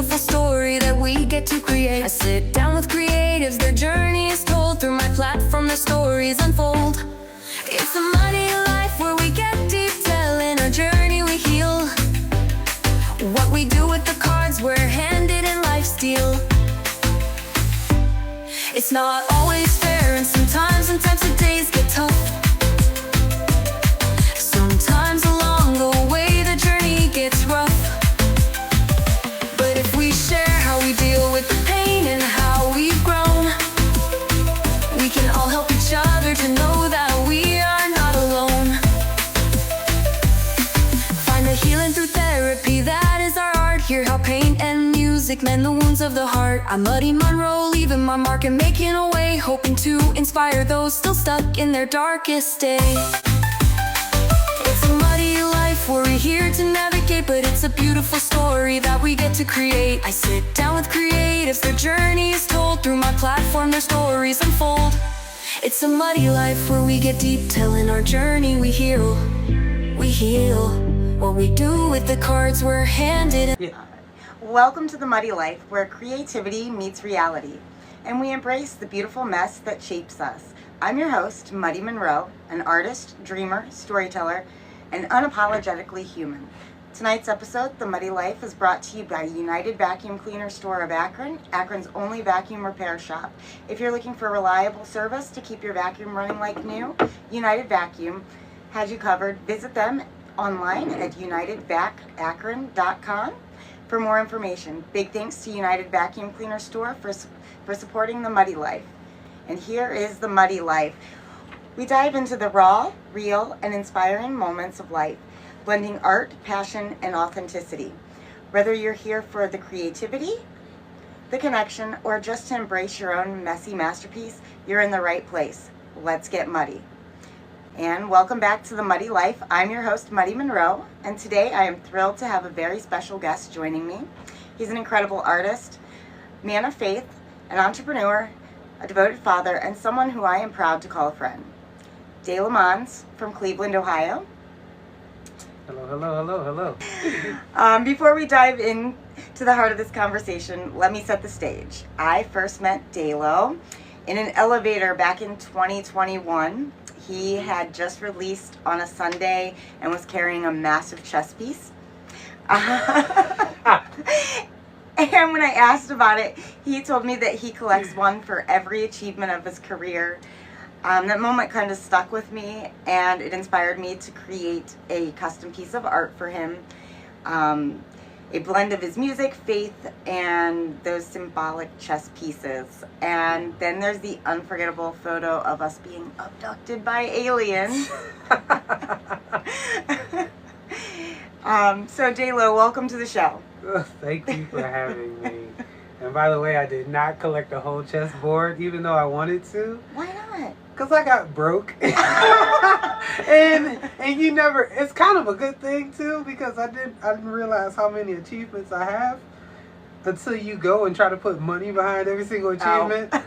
beautiful story that we get to create. I sit down with creatives, their journey is told. Through my platform, their stories unfold. It's a muddy life where we get deep, telling our journey we heal. What we do with the cards we're handed in life's deal. It's not always fair, and sometimes the days get tough. Sometimes along the way the journey gets rough. But if we share how we deal with the pain and how we've grown, we can all help each other to know that we are not alone. Find the healing through therapy, that is our art. Hear how pain and music mend the wounds of the heart. I'm Muddy Monroe, leaving my mark and making a way, hoping to inspire those still stuck in their darkest day. It's a muddy life where we're here to navigate, but it's a beautiful story that we get to create. I sit down with creatives, their journey is told. Through my platform, their stories unfold. It's a muddy life where we get deep, telling our journey we heal. We heal. What we do with the cards we're handed. Welcome to the Muddy Life, where creativity meets reality, and we embrace the beautiful mess that shapes us. I'm your host, Muddy Monroe, an artist, dreamer, storyteller, and unapologetically human. Tonight's episode, The Muddy Life, is brought to you by United Vacuum Cleaner Store of Akron, Akron's only vacuum repair shop. If you're looking for reliable service to keep your vacuum running like new, United Vacuum has you covered. Visit them online at unitedvacakron.com for more information. Big thanks to United Vacuum Cleaner Store for supporting the Muddy Life. And here is the Muddy Life. We dive into the raw, real, and inspiring moments of life, blending art, passion, and authenticity. Whether you're here for the creativity, the connection, or just to embrace your own messy masterpiece, you're in the right place. Let's get muddy. And welcome back to the Muddy Life. I'm your host, Muddy Monroe, and today I am thrilled to have a very special guest joining me. He's an incredible artist, man of faith, an entrepreneur, a devoted father, and someone who I am proud to call a friend. DaLomonze from Cleveland, Ohio. Hello. Before we dive into the heart of this conversation, let me set the stage. I first met Dalo in an elevator back in 2021. He had just released on a Sunday and was carrying a massive chess piece. And when I asked about it, he told me that he collects one for every achievement of his career. That moment kind of stuck with me, and it inspired me to create a custom piece of art for him. A blend of his music, faith, and those symbolic chess pieces. And then there's the unforgettable photo of us being abducted by aliens. So J-Lo, welcome to the show. Thank you for having me. And by the way, I did not collect a whole chessboard, even though I wanted to. Why not? Because I got broke. and you never, it's kind of a good thing too, because I didn't realize how many achievements I have until you go and try to put money behind every single achievement. Oh.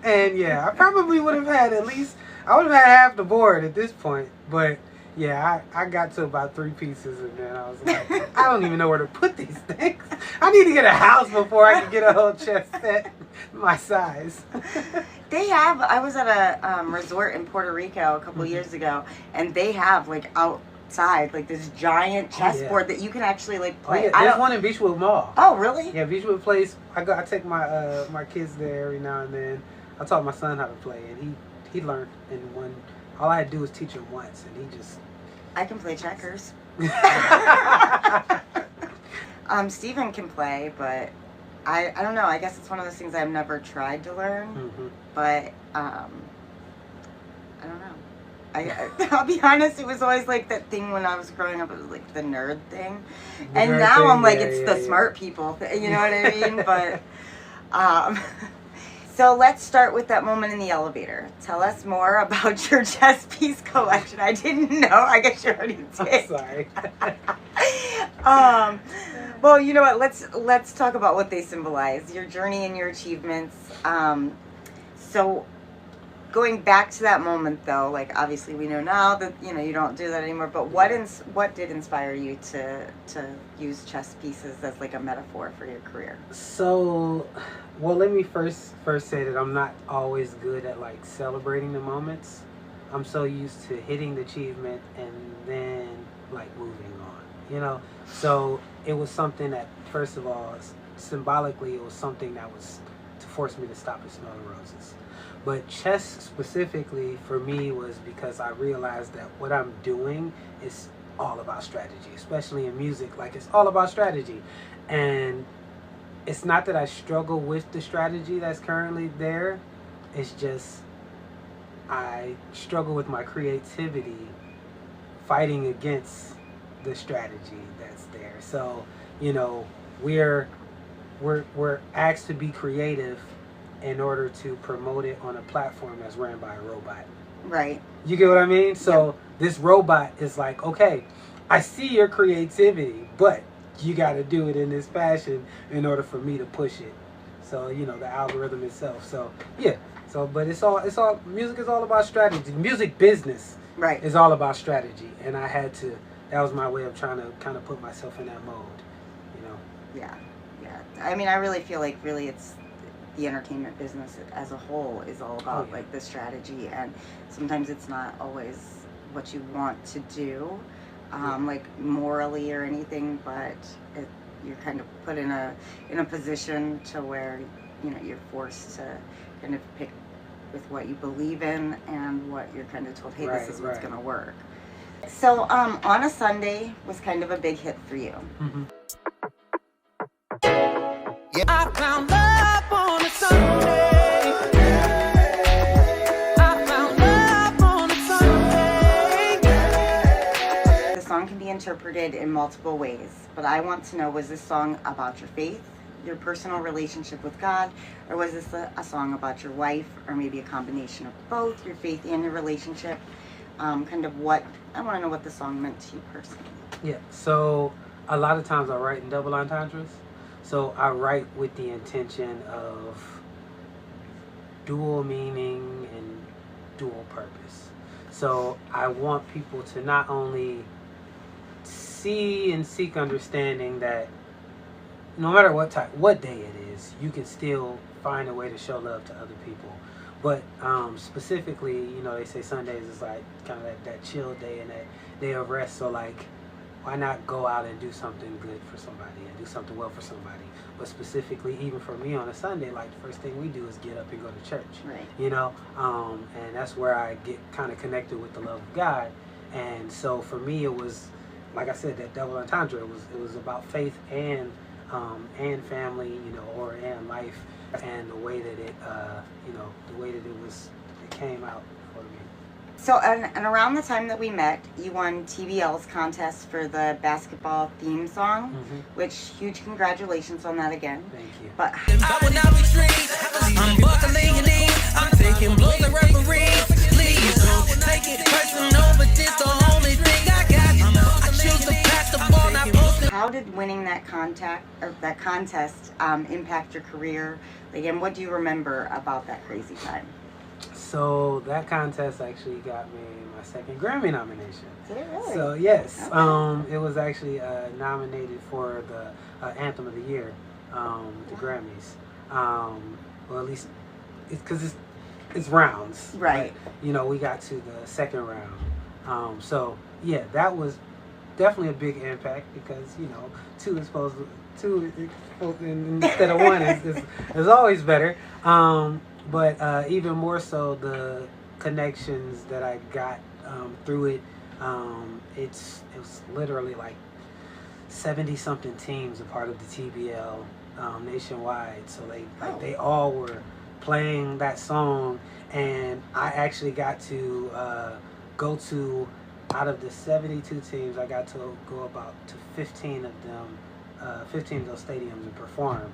And yeah, I probably would have had I would have had half the board at this point. But yeah, I got to about 3 pieces, and then I was like, I don't even know where to put these things. I need to get a house before I can get a whole chess set my size. I was at a resort in Puerto Rico a couple years ago, and they have like outside like this giant chessboard that you can actually like play. Oh, yeah. There's one in Beachwood Mall. Oh, really? Yeah, Beachwood Place. I take my my kids there every now and then. I taught my son how to play, and he learned in one. All I had to do was teach him once, and he just. I can play checkers. Steven can play, but I don't know. I guess it's one of those things I've never tried to learn. Mm-hmm. But I don't know. I'll be honest. It was always like that thing when I was growing up. It was like the nerd thing, and now I'm like it's the smart people. You know what I mean? But so let's start with that moment in the elevator. Tell us more about your chess piece collection. I didn't know. I guess you already did. I'm sorry. Well, you know what? Let's talk about what they symbolize. Your journey and your achievements. So going back to that moment though, like obviously we know now that you don't do that anymore. But what did inspire you to use chess pieces as like a metaphor for your career? So, well, let me first say that I'm not always good at like celebrating the moments. I'm so used to hitting the achievement and then like moving on, So it was something that, first of all, symbolically, it was something that was to force me to stop and smell the roses. But chess specifically for me was because I realized that what I'm doing is all about strategy, especially in music. Like, it's all about strategy. And it's not that I struggle with the strategy that's currently there. It's just I struggle with my creativity fighting against the strategy that's there. So, we're asked to be creative in order to promote it on a platform that's ran by a robot. Right. You get what I mean? So this robot is like, okay, I see your creativity, but you got to do it in this fashion in order for me to push it. So, the algorithm itself. So, yeah. So, but it's all music is all about strategy. Music business is all about strategy. And that was my way of trying to kind of put myself in that mode, Yeah. I mean, I really feel like it's the entertainment business as a whole is all about like the strategy, and sometimes it's not always what you want to do, like morally or anything, but you're kind of put in a position to where you're forced to kind of pick with what you believe in and what you're kind of told, hey, this is what's going to work. So On a Sunday was kind of a big hit for you. Mm-hmm. I found love on a Sunday. I found love on a Sunday. The song can be interpreted in multiple ways, but I want to know, was this song about your faith, your personal relationship with God, or was this a song about your wife, or maybe a combination of both, your faith and your relationship? I want to know what the song meant to you personally. Yeah, so a lot of times I write in double entendres. So I write with the intention of dual meaning and dual purpose. So I want people to not only see and seek understanding that no matter what day it is, you can still find a way to show love to other people. But specifically, they say Sundays is like kind of that chill day and that day of rest. So like, why not go out and do something good for somebody and do something well for somebody? But specifically, even for me on a Sunday, like the first thing we do is get up and go to church. Right. And that's where I get kind of connected with the love of God. And so for me, it was, like I said, that double entendre. It was about faith and family, and life, and the way that it came out for me. So, and around the time that we met, you won TBL's contest for the basketball theme song, which, huge congratulations on that again. Thank you. But I will not retreat. I'm buckling your knees. I'm taking blows at referees. Please don't take it personal, but this the only thing I got. I choose to pass the ball, not post it. how did winning that contest impact your career? Like, and what do you remember about that crazy time? So that contest actually got me my second Grammy nomination. Did it really? So yes, Okay. it was actually nominated for the Anthem of the Year, the Grammys. Well, at least because it's rounds, Right. But, we got to the second round. So yeah, that was definitely a big impact because two instead of one is always better. But even more so, the connections that I got through it, it was literally like 70-something teams a part of the TBL nationwide. So they all were playing that song, and I actually got to go to, out of the 72 teams, I got to go about to 15 of them. 15 of those stadiums and perform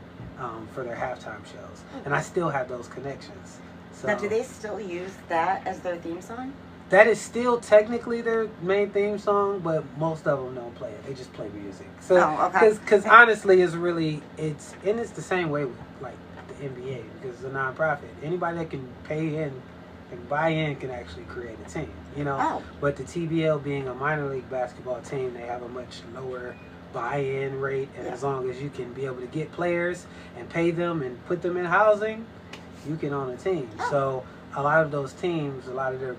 for their halftime shows. And I still have those connections. So Now, do they still use that as their theme song? that is still technically their main theme song, but most of them don't play it. They just play music. So, okay. Because honestly, it's the same way with like the NBA, because it's a nonprofit. Anybody that can pay in Like buy-in can actually create a team, you know. Oh. But the TBL being a minor league basketball team, they have a much lower buy-in rate, and as long as you can be able to get players and pay them and put them in housing, you can own a team. Oh. So a lot of those teams, a lot of their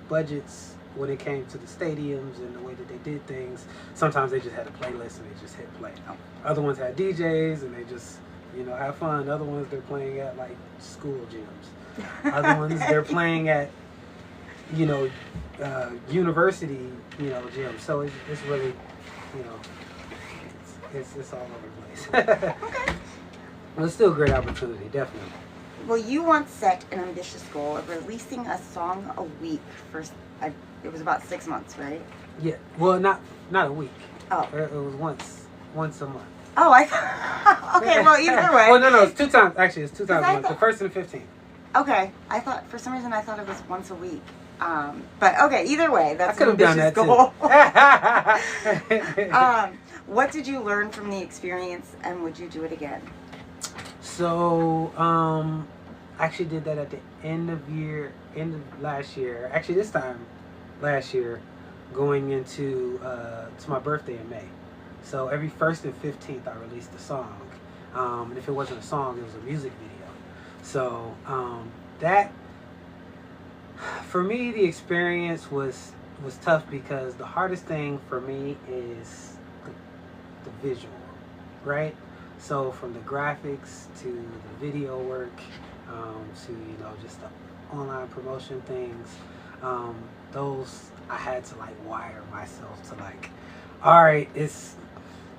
budgets when it came to the stadiums and the way that they did things, sometimes they just had a playlist and they just hit play. Oh. Other ones had DJs and they just, you know, have fun. Other ones they're playing at like school gyms. Other ones they're playing at, you know, university, you know, gyms. So it's really, you know, it's all over the place. Okay. Well, it's still a great opportunity, definitely. Well, you once set an ambitious goal of releasing a song a week for, it was about 6 months, right? Yeah. Well, not a week. Oh. It was once a month. Oh, I thought, okay, well, either way. Well, no, it's 2 times. Actually, it's 2 times a I month. The thought- 1st and the 15th. Okay, I thought, for some reason, I thought it was once a week. But okay, either way, I that's could an have done ambitious that goal. too. What did you learn from the experience, and would you do it again? So, I actually did that at the end of last year. Actually, this time last year, going into to my birthday in May. So every 1st and 15th, I released a song. And if it wasn't a song, it was a music video. So that, for me, the experience was tough because the hardest thing for me is the visual, right? So from the graphics to the video work, to, you know, just the online promotion things, those I had to like wire myself to like, all right, it's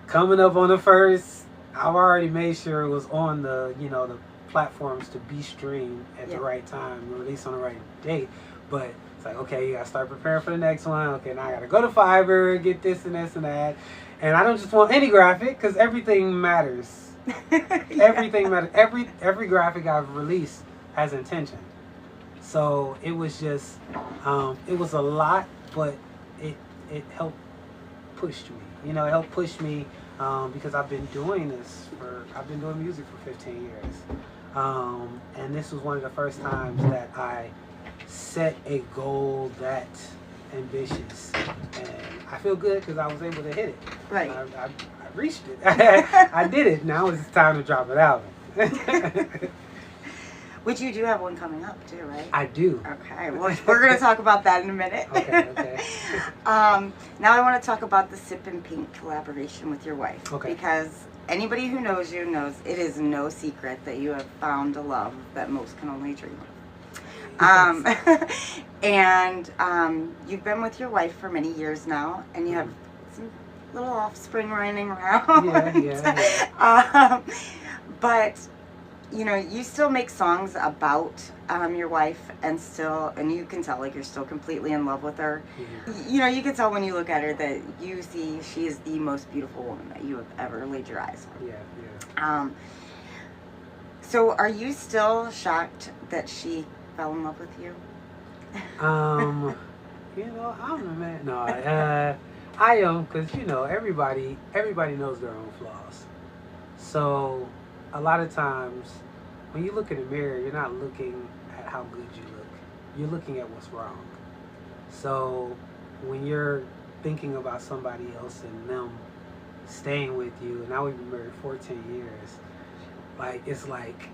coming up on the 1st. I've already made sure it was on the, you know, the platforms to be streamed at the right time, released on the right date. But it's like, okay, you gotta start preparing for the next one. Okay, now I gotta go to Fiverr, get this and this and that. And I don't just want any graphic, because everything matters. Everything matters. Every graphic I've released has intention. So it was just, it was a lot, but it helped push me. You know, it helped push me because I've been doing music for 15 years. And this was one of the first times that I set a goal that ambitious, and I feel good because I was able to hit it. Right. I reached it. I did it. Now it's time to drop it out. Which you do have one coming up too, right? I do. Okay, well, we're going to talk about that in a minute. Okay. Now I want to talk about the Sip and Pink collaboration with your wife. Okay. Because anybody who knows you knows it is no secret that you have found a love that most can only dream of. And you've been with your wife for many years now, and you have some little offspring running around. Yeah. But you know, you still make songs about your wife, and you can tell like you're still completely in love with her. Mm-hmm. You know, you can tell when you look at her that you see she is the most beautiful woman that you have ever laid your eyes on. Yeah. So are you still shocked that she fell in love with you? You know, I don't know, man. No, I am, because, you know, everybody knows their own flaws. So a lot of times when you look in the mirror, you're not looking at how good you look. You're looking at what's wrong. So when you're thinking about somebody else and them staying with you, and now we've been married 14 years, like, it's like,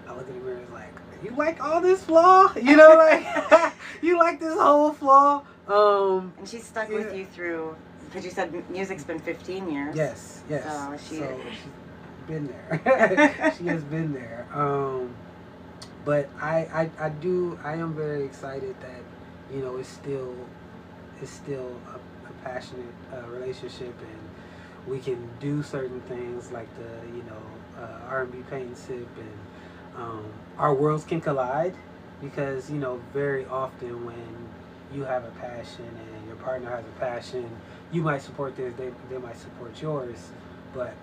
I look in the mirror, it's like, you like all this flaw? You know, like, you like this whole flaw? And she's stuck with you through, because you said music's been 15 years. Yes. So she's been there. She has been there. But I am very excited that, you know, it's still a passionate relationship, and we can do certain things like the, you know, R&B paint and sip, and our worlds can collide, because, you know, very often when you have a passion and your partner has a passion, you might support theirs, they might support yours, but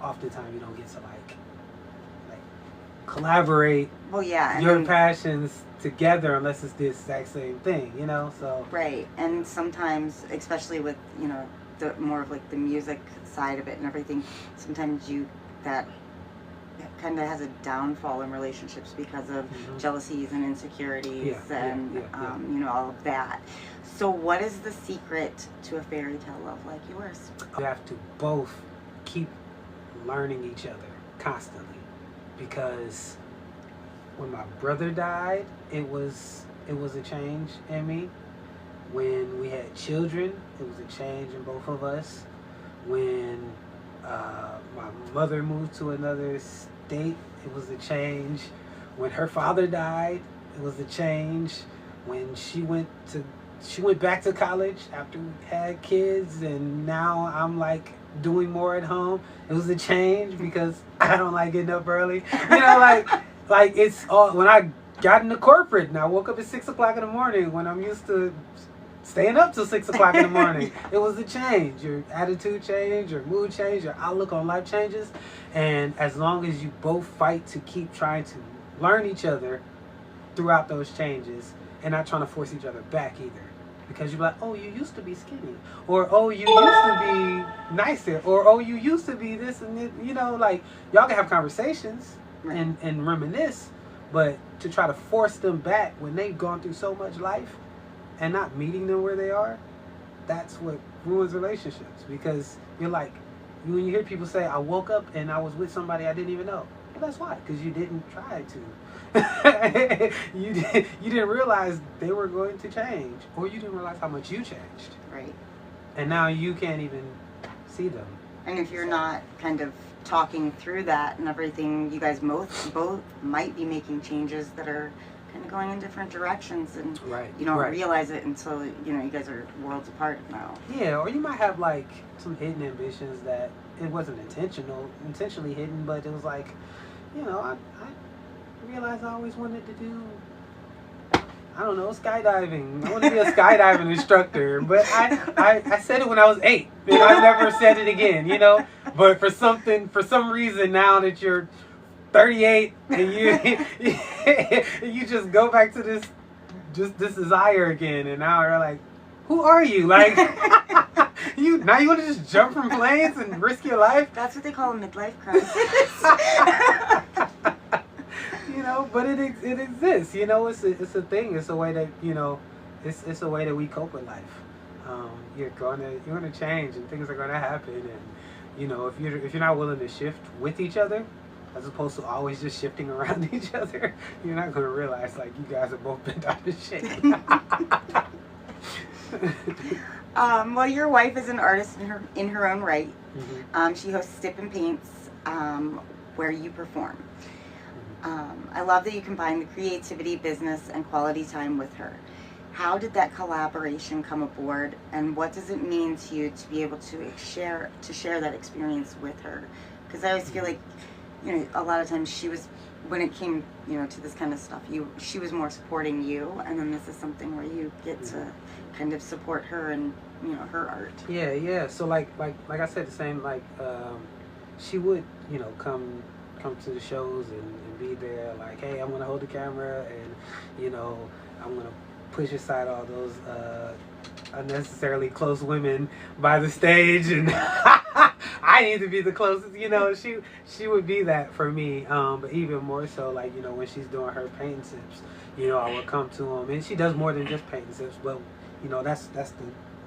oftentimes you don't get to like collaborate your passions together unless it's the exact same thing, you know. So right. And sometimes, especially with, you know, the more of like the music side of it and everything, sometimes that kind of has a downfall in relationships because of jealousies and insecurities you know, all of that. So what is the secret to a fairy tale love like yours? You have to both keep learning each other constantly, because when my brother died, it was a change in me. When we had children, it was a change in both of us. When my mother moved to another state, it was a change. When her father died, it was a change. When she went back to college after we had kids, and now I'm like doing more at home, it was a change because I don't like getting up early. You know, like it's all, when I got into corporate and I woke up at 6 o'clock in the morning when I'm used to staying up till 6 o'clock in the morning. It was a change. Your attitude change, your mood change, your outlook on life changes. And as long as you both fight to keep trying to learn each other throughout those changes and not trying to force each other back either. Because you're like, oh, you used to be skinny. Or, oh, you used to be nicer. Or, oh, you used to be this and this. You know, like, y'all can have conversations and reminisce. But to try to force them back when they've gone through so much life and not meeting them where they are, that's what ruins relationships. Because you're like, when you hear people say, I woke up and I was with somebody I didn't even know. Well, that's why, because you didn't try to. you didn't realize they were going to change, or you didn't realize how much you changed. Right. And now you can't even see them. And if you're not kind of talking through that and everything, you guys both might be making changes that are kind of going in different directions, and you don't realize it until, you know, you guys are worlds apart now. Yeah, or you might have like some hidden ambitions that it wasn't intentionally hidden, but it was like, you know, I realized I always wanted to do, I don't know, skydiving. I want to be a skydiving instructor, but I said it when I was 8, and I never said it again, you know. But for some reason, now that you're 38 and you just go back to this desire again, and now you're like, who are you? Like, you want to just jump from planes and risk your life? That's what they call a midlife crisis. You know, but it exists. You know, it's a thing. It's a way that, you know, it's a way that we cope with life. You're gonna change, and things are gonna happen, and you know, if you're not willing to shift with each other, as opposed to always just shifting around each other, you're not gonna realize like you guys have both been out of shape. Well, your wife is an artist in her own right. Mm-hmm. She hosts Stip and Paints, where you perform. I love that you combine the creativity, business, and quality time with her. How did that collaboration come aboard, and what does it mean to you to be able to share that experience with her? Because I always feel like, you know, a lot of times she was, when it came, you know, to this kind of stuff, she was more supporting you, and then this is something where you get to kind of support her and, you know, her art. Yeah. So like I said, the same, like she would, you know, come to the shows and be there, like, hey, I'm gonna hold the camera, and you know, I'm gonna push aside all those unnecessarily close women by the stage, and I need to be the closest, you know. She would be that for me, but even more so, like, you know, when she's doing her painting tips, you know, I would come to them, and she does more than just painting tips, but you know, that's the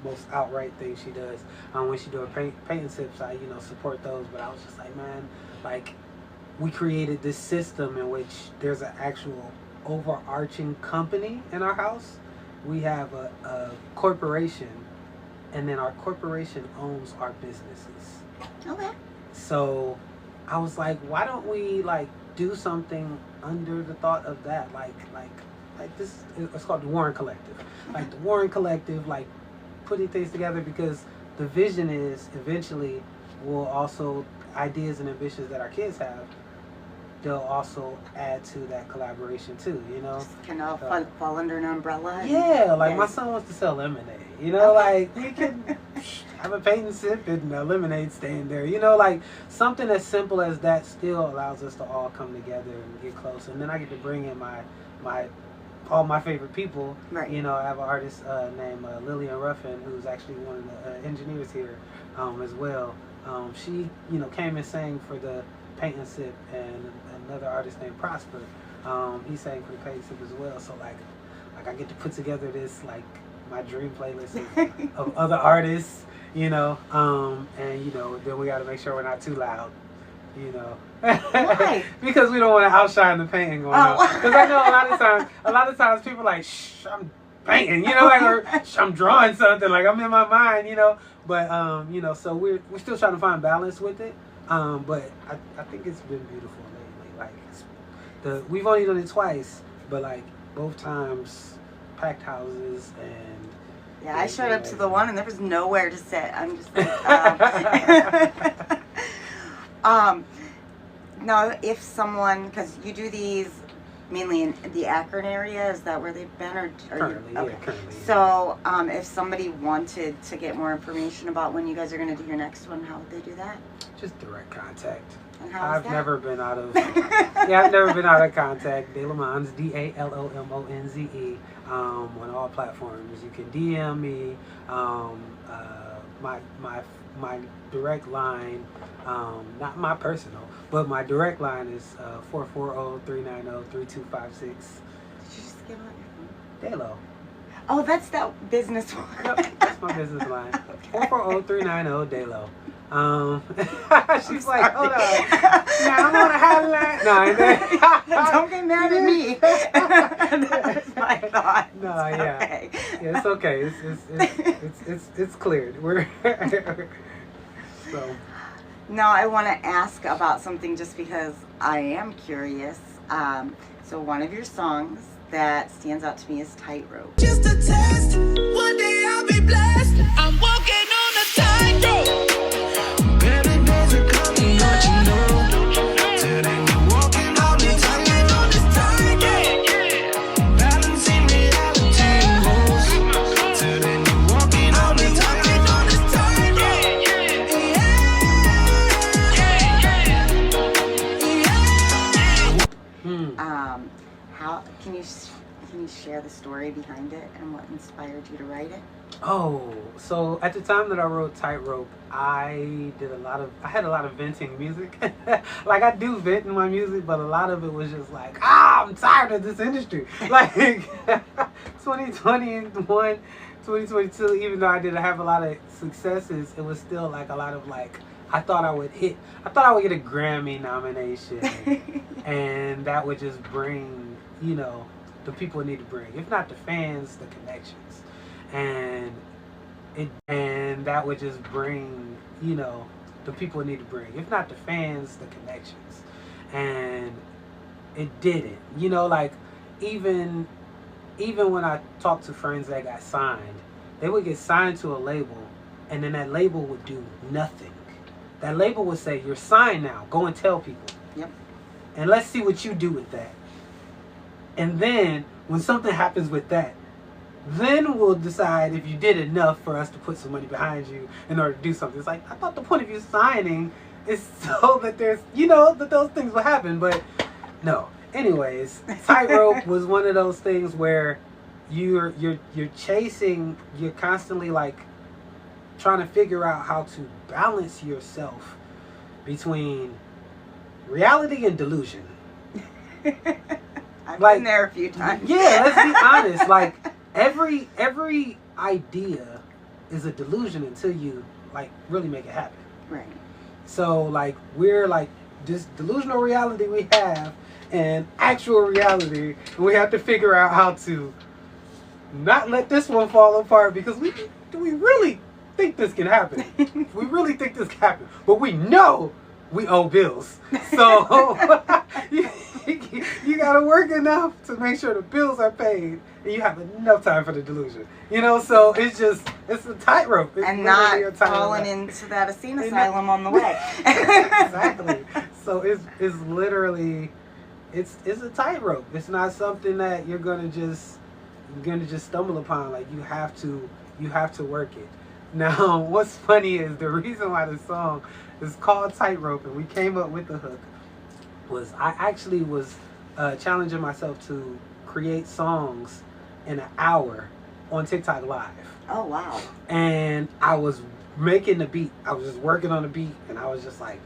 most outright thing she does. When she doing painting tips, I, you know, support those, but I was just like, man, like, we created this system in which there's an actual overarching company in our house. We have a corporation, and then our corporation owns our businesses. Okay. So I was like, why don't we like do something under the thought of that? Like this, it's called the Warren Collective. Like the Warren Collective, like putting things together, because the vision is eventually will also, ideas and ambitions that our kids have, they'll also add to that collaboration too, you know? Just kind of fall under an umbrella. Yeah, like my son wants to sell lemonade, you know, like we can have a paint and sip and a lemonade stand there, you know, like something as simple as that still allows us to all come together and get close. And then I get to bring in all my favorite people. Right. You know, I have an artist named Lillian Ruffin, who's actually one of the engineers here as well. She, you know, came and sang for the Paint and Sip, and another artist named Prosper. He sang for the Paint and Sip as well. So like I get to put together this like my dream playlist of other artists, you know, and you know, then we got to make sure we're not too loud, you know. Why? Because we don't want to outshine the painting going on. Because I know a lot of times people are like, shh, I'm painting, you know, like, or shh, I'm drawing something, like I'm in my mind, you know. But you know, so we're still trying to find balance with it. But I think it's been beautiful lately. Like we've only done it twice, but like both times packed houses and. Yeah, I showed up to the one and there was nowhere to sit. I'm just like, now, if someone, because you do these mainly in the Akron area, is that where they've been? Or currently, you, okay. Yeah, currently. So, if somebody wanted to get more information about when you guys are going to do your next one, how would they do that? Just direct contact. And how is I've that? never been out of I've never been out of contact. DaLomonze, DaLomonze, on all platforms. You can DM me. My direct line, not my personal, but my direct line is 440-390-3256. Did you just give out your phone? DaLo. Oh, that's that business one. Yep, that's my business line. 440-390-DaLo. She's like, hold on. Now I'm on a hotline. No, I ain't. Don't get mad at me. That was my thought. No, yeah. Okay. Yeah, it's okay. It's cleared. We're so. Now I want to ask about something just because I am curious. So one of your songs that stands out to me is Tightrope. Just a test. One day I'll be blessed. I'm walking on a tightrope. Better days are coming, don't you know? Today we're walking on the tightrope. On this tightrope. Balancing reality and goals. Today we're walking on the tightrope. On this tightrope. How can you share the story behind it and what inspired you to write it? Oh, so at the time that I wrote Tightrope, I had a lot of venting music. Like I do vent in my music, but a lot of it was just like, I'm tired of this industry. Like 2021, 2022, even though I did have a lot of successes, it was still like a lot of like, I thought I would get a Grammy nomination and that would just bring, you know, the people it need to bring. If not the fans, the connections. And that would just bring, you know, the people it need to bring. If not the fans, the connections. And it didn't. You know, like even when I talked to friends that got signed, they would get signed to a label and then that label would do nothing. That label would say, you're signed now, go and tell people. Yep. And let's see what you do with that. And then when something happens with that, then we'll decide if you did enough for us to put some money behind you in order to do something. It's like, I thought the point of you signing is so that there's, you know, that those things will happen, but no. Anyways, Tightrope was one of those things where you're chasing, you're constantly like trying to figure out how to balance yourself between reality and delusion. I've Like, been there a few times. Yeah, let's be honest. Like every idea is a delusion until you like really make it happen. Right. So like we're like this delusional reality we have and actual reality, and we have to figure out how to not let this one fall apart because we really think this can happen. We really think this can happen, but we know we owe bills. So you gotta work enough to make sure the bills are paid and you have enough time for the delusion. You know, so it's a tightrope. It's And literally not a tightrope. falling into that insane asylum on the way. Exactly. So it's literally it's a tightrope. It's not something that you're gonna just stumble upon. Like you have to work it. Now, what's funny is the reason why the song is called Tightrope and we came up with the hook was I actually was challenging myself to create songs in an hour on TikTok Live. Oh, wow. And I was making the beat. I was just working on the beat and I was just like,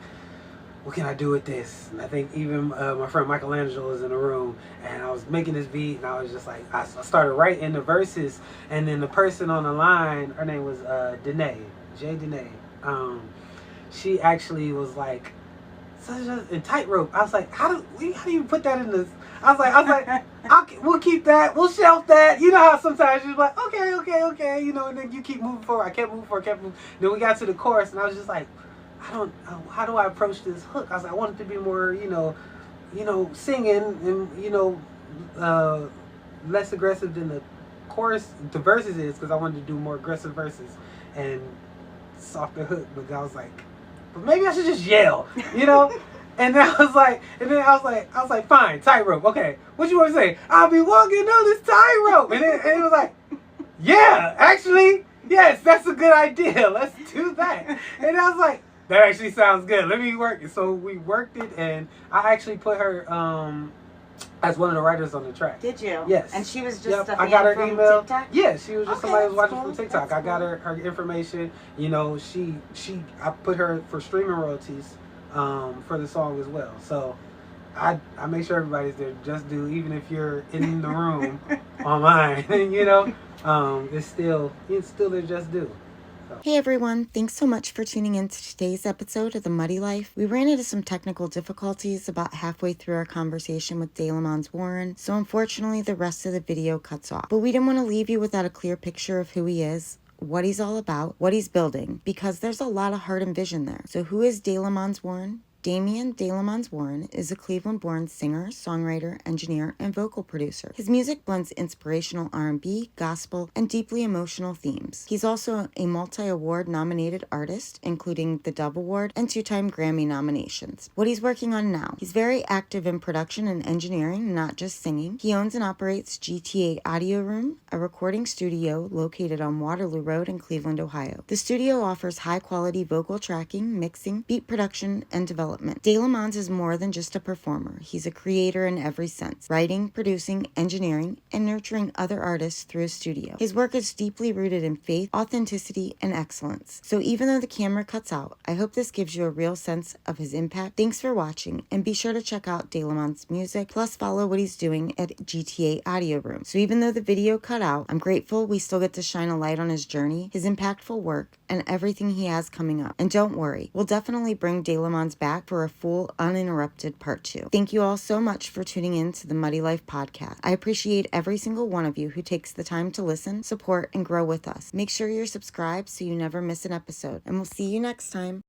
what can I do with this? And I think even my friend Michelangelo was in the room, and I was making this beat, and I was just like, I started writing the verses, and then the person on the line, her name was Danae, Danae. She actually was like, such a tightrope. I was like, how do you put that in this? I was like, we'll keep that, we'll shelf that. You know how sometimes you're like, okay, you know, and then you keep moving forward. I kept moving forward. Then we got to the chorus, and I was just like, how do I approach this hook? I was like, I want it to be more, you know, singing and, you know, less aggressive than the chorus, the verses is, because I wanted to do more aggressive verses and softer hook. But I was like, but maybe I should just yell, you know? And then I was like, fine, tightrope. Okay, what you want to say? I'll be walking on this tightrope. And it was like, yeah, actually, yes, that's a good idea. Let's do that. And I was like, that actually sounds good. Let me work it. So we worked it, and I actually put her as one of the writers on the track. Did you? Yes. And she was just a fan I got her from email. TikTok? Yeah, she was just somebody who was watching cool. from TikTok. I got her information. You know, I put her for streaming royalties for the song as well. So I make sure everybody's there. Just do, even if you're in the room online, you know, it's still there. Just do. Hey everyone, thanks so much for tuning in to today's episode of The Muddy Life. We ran into some technical difficulties about halfway through our conversation with DaLomonze Warren, so unfortunately the rest of the video cuts off. But we didn't want to leave you without a clear picture of who he is, what he's all about, what he's building, because there's a lot of heart and vision there. So who is DaLomonze Warren? Damian DaLomonze Warren is a Cleveland-born singer, songwriter, engineer, and vocal producer. His music blends inspirational R&B, gospel, and deeply emotional themes. He's also a multi-award nominated artist, including the Dove Award and 2-time Grammy nominations. What he's working on now: he's very active in production and engineering, not just singing. He owns and operates GTA Audio Room, a recording studio located on Waterloo Road in Cleveland, Ohio. The studio offers high-quality vocal tracking, mixing, beat production, and development. DaLomonze is more than just a performer. He's a creator in every sense, writing, producing, engineering, and nurturing other artists through his studio. His work is deeply rooted in faith, authenticity, and excellence. So even though the camera cuts out, I hope this gives you a real sense of his impact. Thanks for watching, and be sure to check out DaLomonze's music, plus follow what he's doing at GTA Audio Room. So even though the video cut out, I'm grateful we still get to shine a light on his journey, his impactful work, and everything he has coming up. And don't worry, we'll definitely bring DaLomonze back for a full, uninterrupted part 2. Thank you all so much for tuning in to the Muddy Life podcast. I appreciate every single one of you who takes the time to listen, support, and grow with us. Make sure you're subscribed so you never miss an episode, and we'll see you next time.